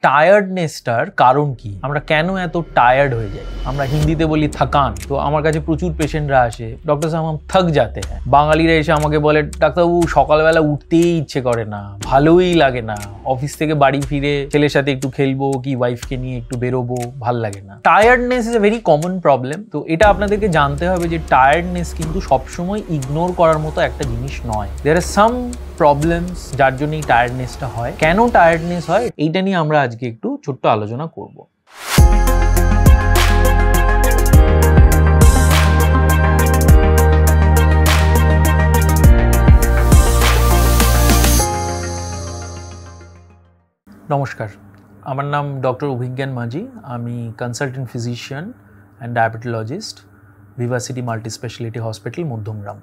টায়ার্ডনেসটার কারণ কি, আমরা কেন এত টায়ার্ড হয়ে যাই? আমরা হিন্দিতে বলি থকান। তো আমার কাছে প্রচুর পেশেন্টরা আসে, ডক্টর সাহেব हम थक जाते हैं। বাঙালিরা এসে আমাকে বলে, ডাক্তারবাবু সকালবেলা উঠতেই ইচ্ছে করে না, ভালোই লাগে না, অফিস থেকে বাড়ি ফিরে ছেলের সাথে একটু খেলবো কি ওয়াইফকে নিয়ে একটু বেরোবো, ভাল লাগে না। Tiredness is a very common problem. তো এটা আপনাদেরকে জানতে হবে যে টায়ার্ডনেস কিন্তু সবসময় ইগনোর করার মতো একটা জিনিস নয়। দেয়ার আর সাম প্রবলেমস যার জন্য এই টায়ার্ডনেসটা হয়। কেন টায়ার্ডনেস হয় এইটা নিয়ে আমরা আজকে একটু ছোট্ট আলোচনা করব। নমস্কার, আমার নাম ডক্টর অভিজ্ঞান মাঝি। আমি consultant physician and diabetologist, Vivacity multi speciality hospital, Madhyamgram.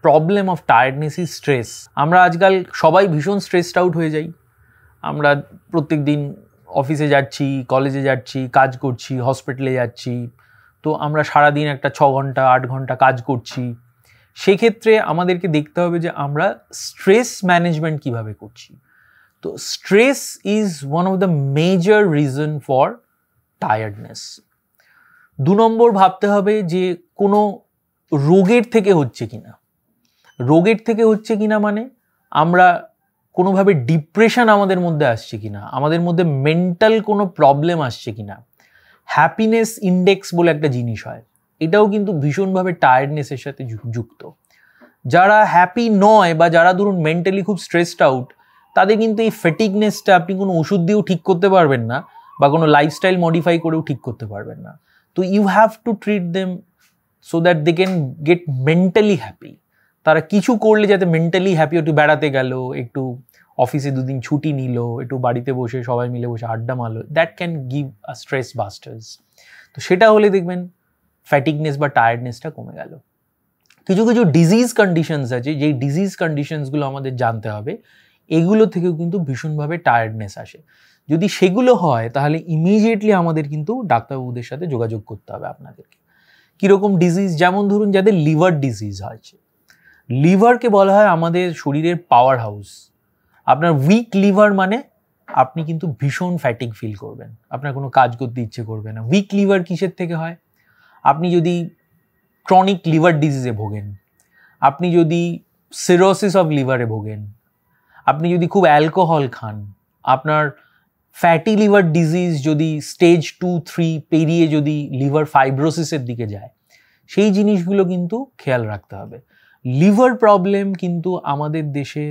Problem of tiredness is stress. আমরা আজকাল সবাই ভীষণ স্ট্রেসড আউট হয়ে যাই। আমরা প্রত্যেক দিন অফিসে যাচ্ছি, কলেজে যাচ্ছি, কাজ করছি, হসপিটালে যাচ্ছি। তো আমরা সারাদিন একটা 6 ঘন্টা 8 ঘন্টা কাজ করছি। সেক্ষেত্রে আমাদেরকে দেখতে হবে যে আমরা স্ট্রেস ম্যানেজমেন্ট কিভাবে করছি। তো stress is one of the major reason for tiredness. 2 নম্বর ভাবতে হবে যে কোনো রোগের থেকে হচ্ছে কিনা। রোগের থেকে হচ্ছে কিনা মানে আমরা কোনোভাবে ডিপ্রেশন আমাদের মধ্যে আসছে কিনা, আমাদের মধ্যে মেন্টাল কোনো প্রবলেম আসছে কিনা। হ্যাপিনেস ইন্ডেক্স বলে একটা জিনিস হয়, এটাও কিন্তু ভীষণভাবে টায়ার্ডনেসের সাথে যুক্ত। যারা হ্যাপি নয় বা যারা ধরুন মেন্টালি খুব স্ট্রেসড আউট, তাদের কিন্তু এই ফ্যাটিগনেসটা আপনি কোনো ওষুধ দিয়েও ঠিক করতে পারবেন না বা কোনো লাইফস্টাইল মডিফাই করেও ঠিক করতে পারবেন না। তো you have to treat them so that they can get mentally happy. তারা কিছু করলে যাতে মেন্টালি হ্যাপি, একটু বেড়াতে গেল, একটু অফিসে 2 দিন ছুটি নিল, একটু বাড়িতে বসে সবাই মিলে বসে আড্ডা মারলো, that can give a stress bastards. তো সেটা হলে দেখবেন ফ্যাটিগনেস বা টায়ার্ডনেসটা কমে গেল। কিছু কিছু ডিজিজ কন্ডিশনস আছে, যেই ডিজিজ কন্ডিশনসগুলো আমাদের জানতে হবে। এগুলো থেকেও কিন্তু ভীষণভাবে টায়ার্ডনেস আসে। যদি সেগুলো হয় তাহলে ইমিডিয়েটলি আমাদের কিন্তু ডাক্তারবাবুদের সাথে যোগাযোগ করতে হবে আপনাদেরকে। কীরকম ডিজিজ? যেমন ধরুন যাদের লিভার ডিজিজ হয়েছে, লিভারকে বলা হয় আমাদের শরীরের পাওয়ার হাউস। আপনার উইক লিভার মানে আপনি কিন্তু ভীষণ ফ্যাটিক ফিল করবেন, আপনার কোনো কাজ করতে ইচ্ছে করবে না। উইক লিভার কিসের থেকে হয়? আপনি যদি ক্রনিক লিভার ডিজিজে ভোগেন, আপনি যদি সিরোসিস অফ লিভারে ভোগেন, আপনি যদি খুব অ্যালকোহল খান, আপনার ফ্যাটি লিভার ডিজিজ যদি স্টেজ 2-3 পেরিয়ে যদি লিভার ফাইব্রোসিসের দিকে যায়, সেই জিনিসগুলো কিন্তু খেয়াল রাখতে হবে। লিভার প্রবলেম কিন্তু আমাদের দেশে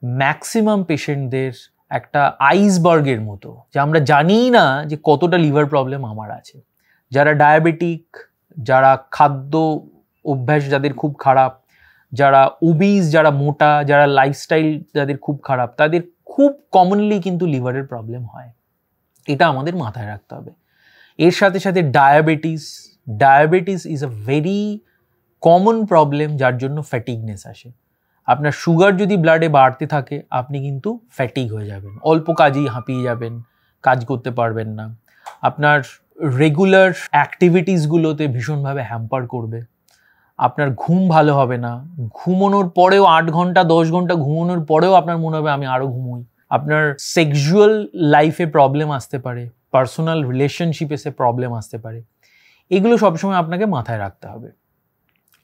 ম্যাক্সিমাম পেশেন্টদের একটা আইসবার্গের মতো, যে আমরা জানিই না যে কতটা লিভার প্রবলেম আমার আছে। যারা ডায়াবেটিক, যারা খাদ্য অভ্যাস যাদের খুব খারাপ, যারা ওবিস, যারা মোটা, যারা লাইফস্টাইল যাদের খুব খারাপ, তাদের খুব কমনলি কিন্তু লিভারের প্রবলেম হয়। এটা আমাদের মাথায় রাখতে হবে। এর সাথে সাথে diabetes is a very common problem যার জন্য ফ্যাটিগনেস আসে। আপনার সুগার যদি ব্লাডে বাড়তে থাকে, আপনি কিন্তু ফ্যাটিগ হয়ে যাবেন, অল্প কাজেই হাঁপিয়ে যাবেন, কাজ করতে পারবেন না। আপনার রেগুলার অ্যাক্টিভিটিসগুলোতে ভীষণভাবে হ্যাম্পার করবে। আপনার ঘুম ভালো হবে না, ঘুমানোর পরেও 8 ঘন্টা 10 ঘন্টা ঘুমানোর পরেও আপনার মনে হবে আমি আরও ঘুমোই। আপনার সেক্সুয়াল লাইফে প্রবলেম আসতে পারে, পার্সোনাল রিলেশনশিপে প্রবলেম আসতে পারে। এগুলো সবসময় আপনাকে মাথায় রাখতে হবে।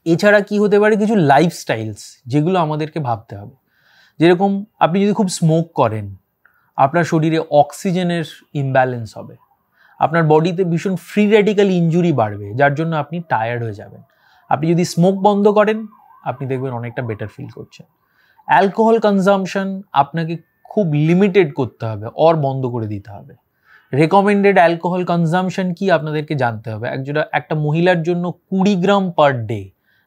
এছাড়া কি হতে পারে? কিছু লাইফস্টাইলস যেগুলো আমাদেরকে ভাবতে হবে। যেরকম আপনি যদি খুব স্মোক করেন, আপনার শরীরে অক্সিজেনের ইমব্যালেন্স হবে, আপনার বডিতে ভীষণ ফ্রি রেডিক্যাল ইনজুরি বাড়বে, যার জন্য আপনি টায়ার্ড হয়ে যাবেন। আপনি যদি স্মোক বন্ধ করেন, আপনি দেখবেন অনেকটা বেটার ফিল করছেন। অ্যালকোহল কনজাম্পশন আপনাকে খুব লিমিটেড করতে হবে, অর বন্ধ করে দিতে হবে। রেকমেন্ডেড অ্যালকোহল কনজাম্পশন কি আপনাদেরকে জানতে হবে। একটা মহিলার জন্য 20 gram per day,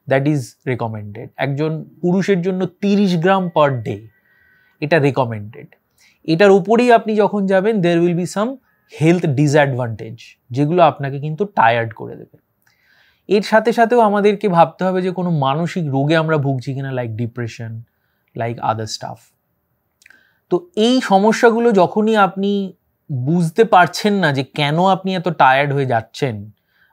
that is recommended. একজন পুরুষের জন্য 30 গ্রাম পার ডে, এটা রেকমেন্ডেড। এটার উপরেই আপনি যখন যাবেন, there will be some health disadvantage, যেগুলো আপনাকে কিন্তু টায়ার্ড করে দেবে। এর সাথে সাথেও আমাদেরকে ভাবতে হবে যে কোনো মানসিক রোগে আমরা ভুগছি কিনা, like depression, like other staff. তো এই সমস্যাগুলো যখনই আপনি বুঝতে পারছেন না যে কেন আপনি এত টায়ার্ড হয়ে যাচ্ছেন,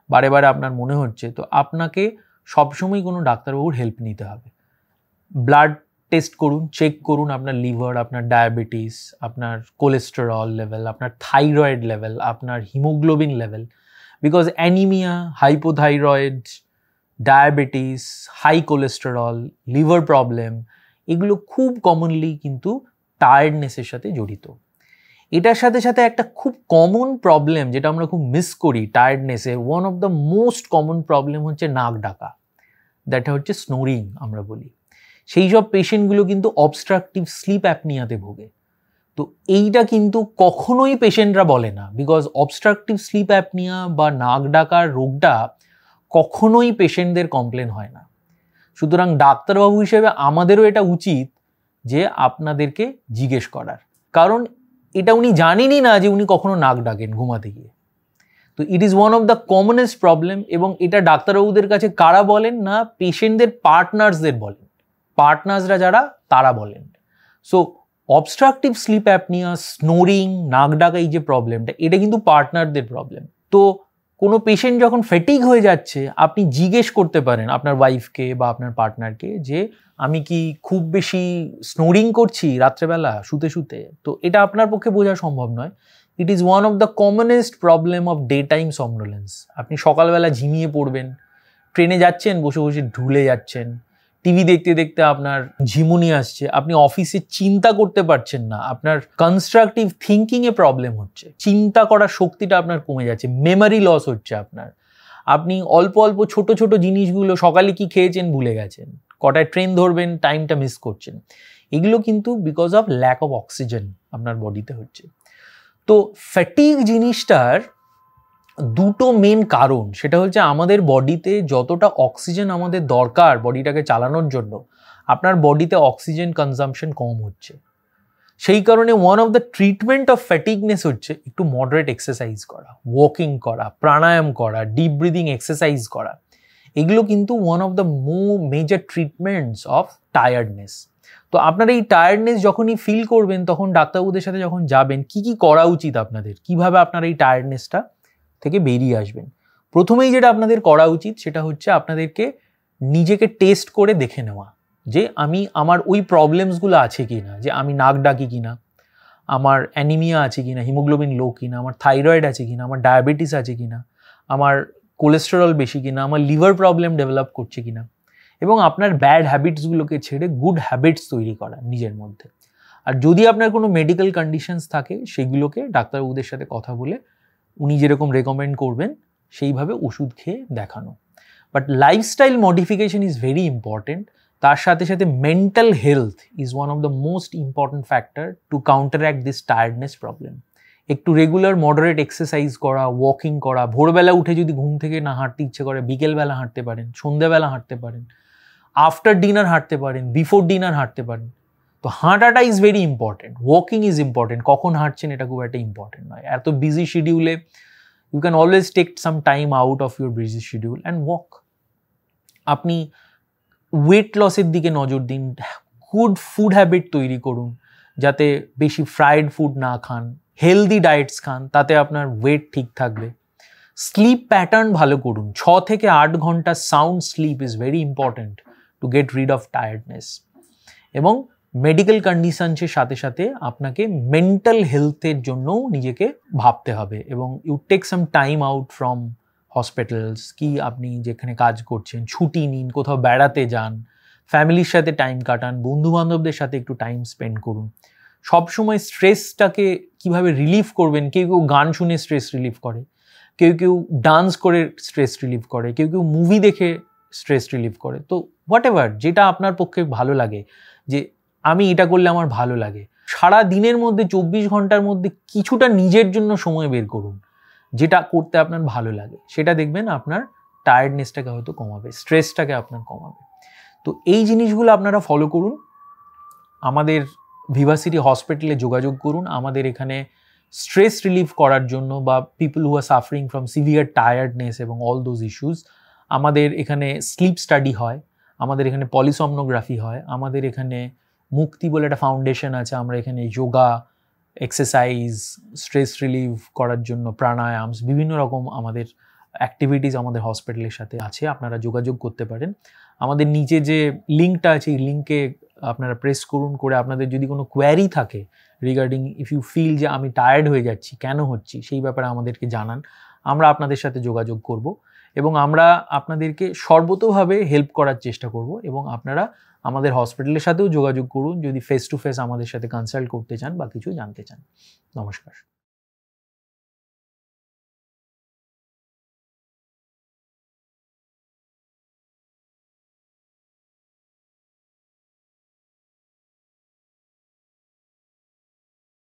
বারে বারে আপনার মনে হচ্ছে, তো আপনাকে সবসময় কোনো ডাক্তারবাবুর হেল্প নিতে হবে। ব্লাড টেস্ট করুন, চেক করুন আপনার লিভার, আপনার ডায়াবেটিস, আপনার কোলেস্টেরল লেভেল, আপনার থাইরয়েড লেভেল, আপনার haemoglobin level. Because anaemia, hypothyroid, diabetes, high cholesterol, liver problem, এগুলো খুব কমনলি কিন্তু টায়ার্ডনেসের সাথে জড়িত। এটার সাথে সাথে একটা খুব কমন প্রবলেম যেটা আমরা খুব মিস করি টায়ার্ডনেসে, one of the most common problem হচ্ছে নাক ডাকা, দ্যাট হচ্ছে স্নোরিং আমরা বলি। সেই সব পেশেন্টগুলো কিন্তু অবস্ট্রাকটিভ স্লিপ অ্যাপনিয়াতে ভোগে। তো এইটা কিন্তু কখনোই পেশেন্টরা বলে না, বিকজ অবস্ট্রাকটিভ স্লিপ অ্যাপনিয়া বা নাক ডাকার রোগটা কখনোই পেশেন্টদের কমপ্লেন হয় না। সুতরাং ডাক্তারবাবু হিসেবে আমাদেরও এটা উচিত যে আপনাদেরকে জিজ্ঞেস করার, কারণ এটা উনি জানেনই না যে উনি কখনো নাক ডাকেন ঘুমাতে গিয়ে। তো it is one of the commonest problem, এবং এটা ডাক্তারবাবুদের কাছে কারা বলেন না, পেশেন্টদের পার্টনার্সদের বলেন, পার্টনার্সরা যারা তারা বলেন। So obstructive sleep apnoea, snoring, নাক ডাকা, এই যে প্রবলেমটা, এটা কিন্তু পার্টনারদের প্রবলেম। তো কোনো পেশেন্ট যখন ফ্যাটিগ হয়ে যাচ্ছে, আপনি জিজ্ঞেস করতে পারেন আপনার ওয়াইফকে বা আপনার পার্টনারকে যে আমি কি খুব বেশি স্নোরিং করছি রাত্রেবেলা শুতে শুতে। তো এটা আপনার পক্ষে বোঝা সম্ভব নয়। It is one of the commonest problem off day time somnolence। আপনি সকালবেলা ঝিমিয়ে পড়বেন, ট্রেনে যাচ্ছেন, বসে বসে ঢুলে যাচ্ছেন, টিভি দেখতে দেখতে আপনার ঝিমুনি আসছে, আপনি অফিসে চিন্তা করতে পারছেন না, আপনার কনস্ট্রাকটিভ থিঙ্কিংয়ে প্রবলেম হচ্ছে, চিন্তা করার শক্তিটা আপনার কমে যাচ্ছে, মেমোরি লস হচ্ছে আপনার, আপনি অল্প অল্প ছোট ছোট জিনিসগুলো, সকালে কি খেয়েছেন ভুলে গেছেন, কটায় ট্রেন ধরবেন টাইমটা মিস করছেন। এগুলো কিন্তু because of lack of oxygen আপনার বডিতে হচ্ছে। তো ফ্যাটিগ জিনিসটার দুটো মেন কারণ, সেটা হচ্ছে আমাদের বডিতে যতটা অক্সিজেন আমাদের দরকার বডিটাকে চালানোর জন্য, আপনার বডিতে অক্সিজেন কনজাম্পশন কম হচ্ছে। সেই কারণে one of the treatment of fatigueness হচ্ছে একটু মডারেট এক্সারসাইজ করা, ওয়াকিং করা, প্রাণায়াম করা, ডিপ ব্রিদিং এক্সারসাইজ করা। এগুলো কিন্তু one of the major treatments of tiredness. তো আপনার এই টায়ার্ডনেস যখনই ফিল করবেন, তখন ডাক্তারবাবুদের সাথে যখন যাবেন, কি কি করা উচিত আপনাদের, কিভাবে আপনার এই টায়ার্ডনেসটা থেকে বেরিয়ে আসবেন। প্রথমেই যেটা আপনাদের করা উচিত সেটা হচ্ছে আপনাদেরকে নিজেকে টেস্ট করে দেখে নেওয়া যে আমার ওই প্রবলেমসগুলো আছে কি না, যে আমি নাক ডাকি কিনা, আমার অ্যানিমিয়া আছে কিনা, হিমোগ্লোবিন লো কিনা, আমার থাইরয়েড আছে কিনা, আমার ডায়াবেটিস আছে কিনা, আমার কোলেস্টেরল বেশি কিনা, আমার লিভার প্রবলেম ডেভেলপ করছে কিনা, এবং আপনার ব্যাড হ্যাবিটসগুলোকে ছেড়ে গুড হ্যাবিটস তৈরি করা নিজের মধ্যে। আর যদি আপনার কোনো মেডিকেল কন্ডিশনস থাকে, সেগুলোকে ডাক্তারবাবুদের সাথে কথা বলে উনি যেরকম রেকমেন্ড করবেন সেইভাবে ওষুধ খেয়ে দেখানো। But lifestyle modification is very important. তার সাথে সাথে mental health is one of the most important factor to counteract this tiredness problem. একটু রেগুলার মডারেট এক্সারসাইজ করা, ওয়াকিং করা, ভোরবেলা উঠে যদি ঘুম থেকে না হাঁটতে ইচ্ছে করে, বিকেলবেলা হাঁটতে পারেন, সন্ধ্যাবেলা হাঁটতে পারেন, আফটার ডিনার হাঁটতে পারেন, বিফোর ডিনার হাঁটতে পারেন। তো হাঁটাটা is very important, walking is important. কখন হাঁটছেন এটা খুব একটা ইম্পর্টেন্ট নয়। এত বিজি শিডিউলে you can always take some time out of your busy schedule and walk. আপনি ওয়েট লসের দিকে নজর দিন, গুড ফুড হ্যাবিট তৈরি করুন, যাতে বেশি ফ্রাইড ফুড না খান, হেলদি ডায়েটস খান, তাতে আপনার ওয়েট ঠিক থাকবে। স্লিপ প্যাটার্ন ভালো করুন, 6 থেকে 8 ঘন্টা sound sleep is very important to get rid of tiredness. এবং মেডিকেল কন্ডিশনসের সাথে সাথে আপনাকে মেন্টাল হেলথের জন্যও নিজেকে ভাবতে হবে, এবং you take some time out from hospitals, কি আপনি যেখানে কাজ করছেন ছুটি নিন, কোথাও বেড়াতে যান, ফ্যামিলির সাথে টাইম কাটান, বন্ধুবান্ধবদের সাথে একটু টাইম স্পেন্ড করুন। সবসময় স্ট্রেসটাকে কিভাবে রিলিফ করবেন, কেউ কেউ গান শুনে স্ট্রেস রিলিফ করে, কেউ কেউ ডান্স করে স্ট্রেস রিলিফ করে, কেউ কেউ মুভি দেখে স্ট্রেস রিলিফ করে। তো হোয়াট এভার যেটা আপনার পক্ষে ভালো লাগে, যে আমি এটা করলে আমার ভালো লাগে, সারা দিনের মধ্যে 24 ঘন্টার মধ্যে কিছুটা নিজের জন্য সময় বের করুন, যেটা করতে আপনার ভালো লাগে। সেটা দেখবেন আপনার টায়ার্ডনেসটাকে হয়তো কমাবে, স্ট্রেসটাকে আপনার কমাবে। তো এই জিনিসগুলো আপনারা ফলো করুন। আমাদের ভিভাসিটি হসপিটালে যোগাযোগ করুন। আমাদের এখানে স্ট্রেস রিলিফ করার জন্য, বা people who are suffering from severe tiredness এবং অল দোজ ইস্যুস, আমাদের এখানে স্লিপ স্টাডি হয়, আমাদের এখানে পলিসমনোগ্রাফি হয়, আমাদের এখানে মুক্তি বলে একটা ফাউন্ডেশন আছে, আমরা এখানে যোগা, এক্সারসাইজ, স্ট্রেস রিলিভ করার জন্য প্রাণায়ামস, বিভিন্ন রকম আমাদের অ্যাক্টিভিটিস আমাদের হসপিটালের সাথে আছে। আপনারা যোগাযোগ করতে পারেন। আমাদের নিচে যে লিঙ্কটা আছে, এই লিঙ্কে আপনারা প্রেস করুন, করে আপনাদের যদি কোনো কোয়ারি থাকে রিগার্ডিং ইফ ইউ ফিল যে আমি টায়ার্ড হয়ে যাচ্ছি, কেন হচ্ছি, সেই ব্যাপারে আমাদেরকে জানান। আমরা আপনাদের সাথে যোগাযোগ করব এবং আমরা আপনাদেরকে সর্বতোভাবে হেল্প করার চেষ্টা করব। এবং আপনারা আমাদের হসপিটালের সাথেও যোগাযোগ করুন যদি ফেস টু ফেস আমাদের সাথে কনসাল্ট করতে চান বা কিছু জানতে চান। নমস্কার।